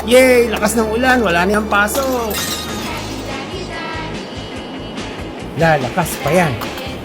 Yay! Lakas ng ulan, wala niyang pasok. Lalakas pa yan.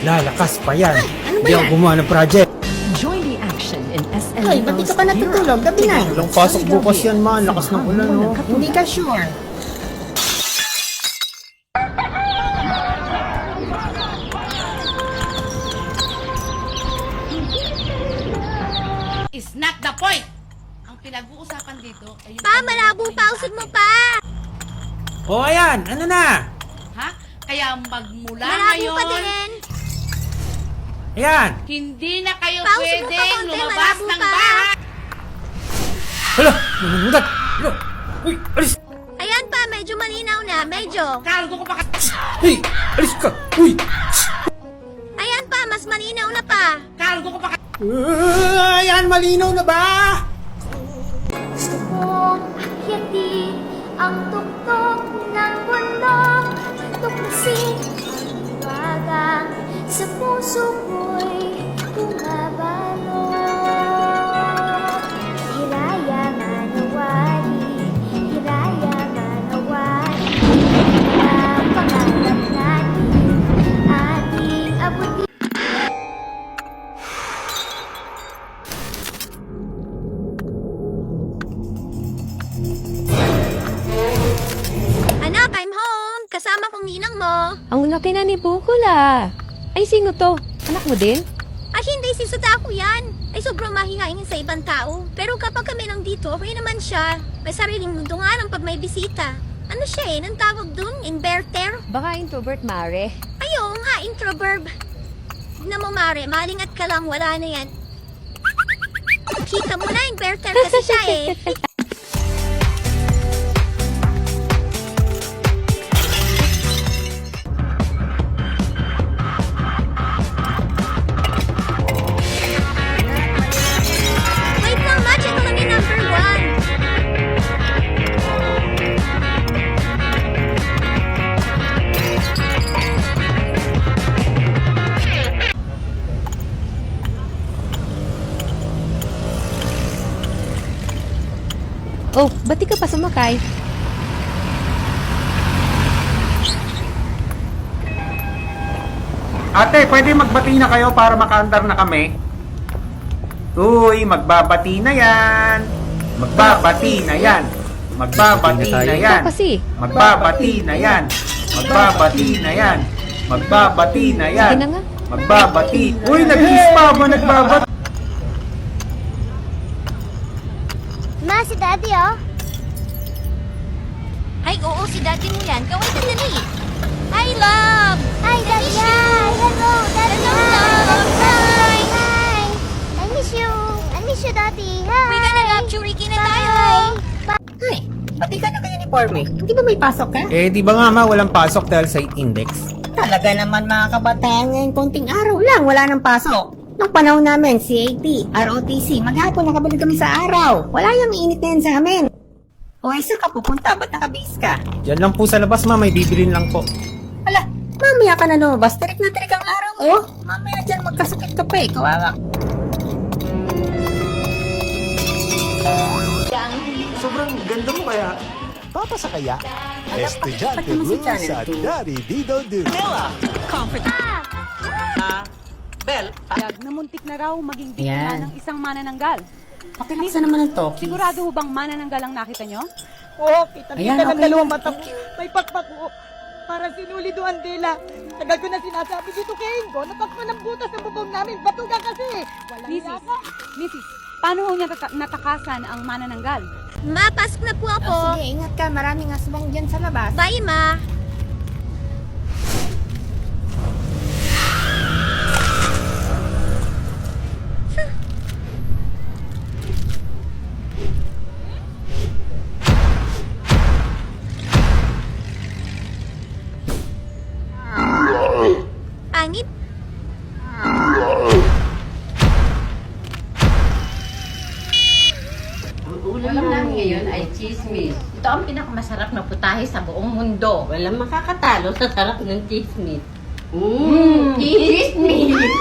Lalakas pa yan. Hindi ako gumawa ng project. Join the action in SL. Hoy, ba't di ka pa natutulog? Gabi na. Walang pasok bukas yan, man. Lakas ng ulan, oh. Hindi ka sure. Is not the point. Ang pinag-uusapan dito ay yung... Pa, malabo pa. Usod mo pa. O, ayan. Ano na? Ha? Kaya magmula Malabo ngayon, pa din. Ayan. hindi na kayo Pause mo pa pwedeng konti, lumabas malabo ng pa. bahay. Hala! Nanunundan! Hala! Uy! Alis! Ayan pa, medyo malinaw na. Medyo. Kalgo ko pa ka... Hey! Alis ka! Uy! Ayan pa, mas malinaw na pa. Kalgo ko pa ka... Ayan! Malinaw na ba? Gusto kong akyatin ang tuktok ng bundok, tuklasin ang iwagang sa puso ko'y bumabalot. Hiraya manawari, hiraya manawari, ang pangarap natin, ating abutin. Anak, I'm home. Kasama kong ninang mo. Ang laki na ni Bukol ah. Ay, sino to? Anak mo din? Ay, hindi. Si Sudako yan. Ay, sobrang mahihain sa ibang tao. Pero kapag kami nandito, okay naman siya. May sariling mundo nga lang pag may bisita. Ano siya eh? Anong tawag dun? Inverter? Baka introvert, Mare. Ayaw nga, introvert. Na mo, Mare. Malingat ka lang. Wala na yan. Kita mo na, inverter kasi siya eh. Wait lang, ma. Check ko lang yung number 1. Oh, ba't di ka pa sumakay? Ate, pwede magbati na kayo para makaandar na kami? Uy, magbabati na yan. Magbabati na yan. Magbabati na yan. Ikaw kasi. Magbabati na yan. Magbabati na yan. Magbabati na yan. Sige na nga. Magbabati. Uy, nag-kiss pa ba? Nagbabati. Ma, si Daddy oh. Ay, oo, si daddy mo yan. Kaway ka dali. Hi, love! Hi, Daddy. Hi. Hello, Daddy. Hello, Hi. love. Hi. Hi. I miss you. I miss you, Daddy. Hi. Uy ka na, love. Churiki na tayo. Ay, pati ka naka-uniforme. Hindi ba may pasok ka? Eh, di ba nga ma, walang pasok dahil sa index? Talaga naman mga kabataan ngayon, konting araw lang, wala nang pasok. Nung panahon namin, CAT, ROTC, maghapon nakabalik kami sa araw. Wala yung init na yan sa amin. O ay saan ka pupunta? Ba't nakabase ka? Diyan lang po sa labas ma, may bibilin lang po. Ala, mamaya ka na lumabas. Tirik na tirik ang araw mo. Mamaya dyan magkasakit ka pa eh. Kawawa. Sobrang ganda mo kaya. Papa sa kaya? Estudyante Pati mo si Blues Channel at 2. Daddy Dido Do. Payag na muntik na raw maging biktima Yan. ng isang manananggal. Pakilaksa naman ang talkies. Sigurado ho bang manananggal ang nakita nyo? Oo, kita Ayan, ng okay dalawang na. mata ko. May pakpak ko. Para sinuli doon dila. Tagal ko na sinasabi dito kay Ingo. Natakpan ng butas ng bubong namin. Batuga kasi. Walang Mrs. yaka. Mrs. Paano ho niya natakasan ang manananggal? Ma, pasok na po ako. Sige, ingat ka. Maraming aswang dyan sa labas. Bye, ma. Pangit. Ulam namin ngayon ay chismis. Ito ang pinakamasarap na putahe sa buong mundo. Walang makakatalo sa sarap ng chismis. Chismis!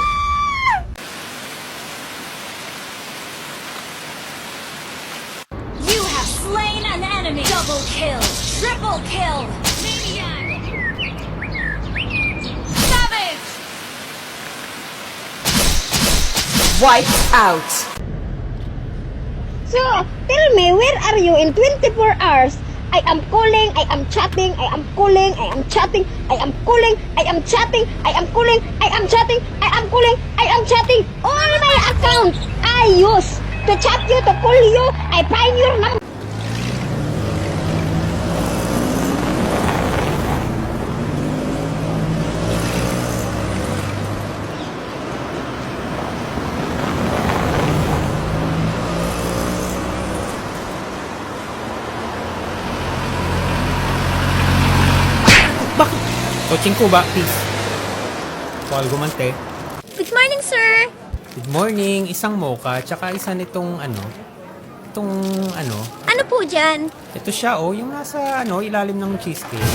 You have slain an enemy. enemy. Double kill. Triple kill. Maniac. Savage. Wipe out. So, tell me, where are you in 24 hours? I am calling, I am chatting, I am calling, I am chatting, I am calling, I am chatting, I am calling, I am chatting, I am calling, I am chatting. All my accounts I use to chat you, to call you, I find your number. Coaching ko ba, please? Paul Gumante. Good morning, sir. Good morning. Isang mocha, tsaka isa nitong Ano po dyan? ito siya yung nasa ilalim ng cheesecake.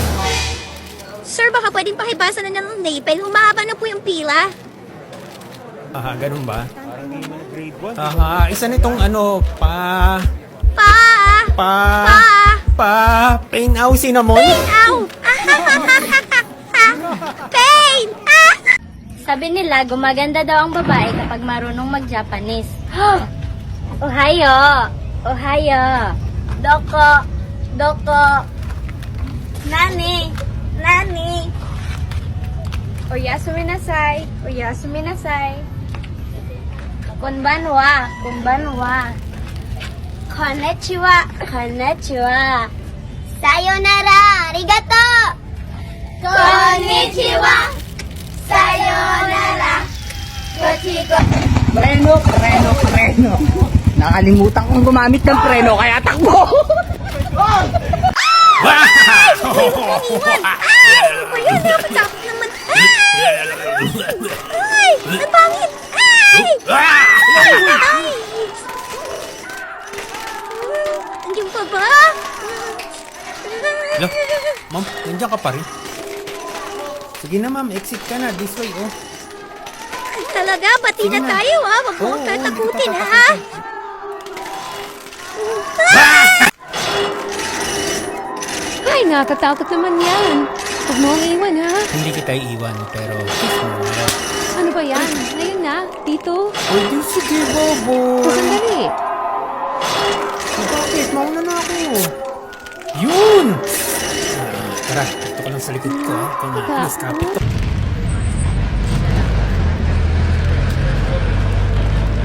Sir, baka pwedeng pakibasa na ng napel. Humahaba na po yung pila. Ganun ba? Isa nitong pain au cinnamon. Ow! Pain! Sabi nila, gumaganda daw ang babae kapag marunong mag-Japanese. Ohayo! Ohayo! Doko! Doko! Nani! Nani! Oyasumi nasai! Oyasumi nasai! Konbanwa! Konbanwa! Konnichiwa! Konnichiwa! Sayonara! Arigato! Konnichiwa! Sayonara! Gochigo! Preno. Nakalimutan kong gumamit ng preno, kaya takbo! Ano ba yan? Nakakatakot naman. Ay! Ang pangit! Ay! Andiyan pa ba? Ma'am, nandiyan ka pa rin. Sige na ma'am, exit ka na. This way, Talaga, bati na tayo ha. Huwag mo akong tatakutin ha. Ay, nakakatakot naman yan. Huwag mo akong iwan, ha? Hindi kita iiwan, pero kiss mo. Ano ba yan? Ngayon na? Dito? Di sige, Bobo. Sandali. Bakit? Mauna na ako. Yun! Tara, ito ka lang sa likod ko, ha? Please, kapit to.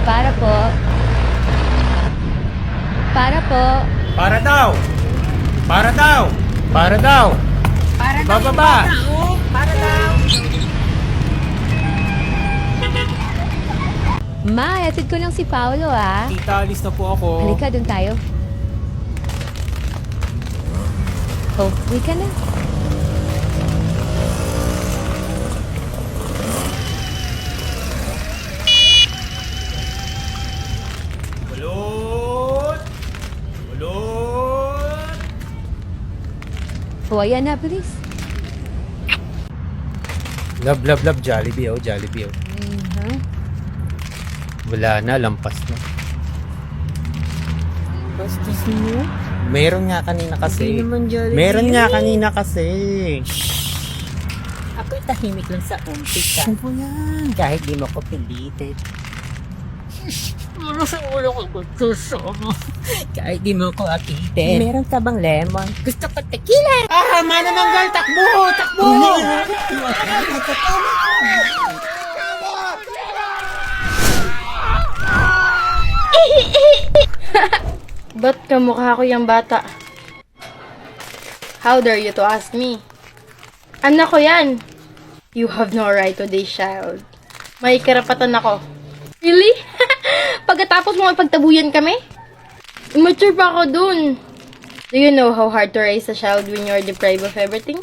Para po. Para po. Para daw! Para daw! Para daw! Para daw Bababa! yung bata, oh. Para daw. Ma, atid ko lang si Paolo, ah. Tita, alis na po ako. Halika, dun tayo. Oh, uwi ka na. Balot! Balot! O, ayan na, bilis. Love, Jollibee, Jollibee, Wala na, lampas na. Bastos mo? Meron nga kanina kasi. Meron nga kanina kasi. Ako'y tahimik lang sa umpisa. Ano yan? Kahit di mo ko pilitin. Ano sa ulo ko gusto mo? Kahit di mo ko akitin. Meron ka bang lemon? Gusto ko tequila! Manananggal! Takbo! Takbo! Ba't kamukha ko yung bata? How dare you to ask me? Anak ko yan! You have no right to this child. May karapatan ako. Really? Pagkatapos mo ipagtabuyan kami? Immature pa ako dun. Do you know how hard to raise a child when you're deprived of everything?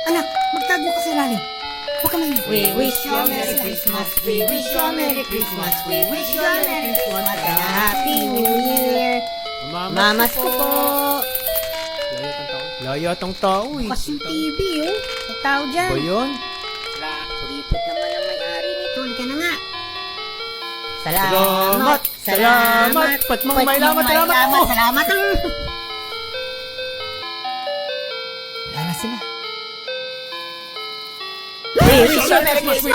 Anak, magtago ka sa ilalim. Huwag ka mahinig. We wish you a Merry Christmas. We wish you a Merry Christmas. We wish you a Merry Christmas and a Happy New Year. Mamas ko po. Laya tong tao eh. Bukas yung TV, oh. May tao dyan. Ba yun? Kuripot naman ang may-ari nito. Halika na nga. Salamat! Salamat! Patmong may lamat, salamat ako. Salamat! Wala na sila. Wish you a Merry Christmas.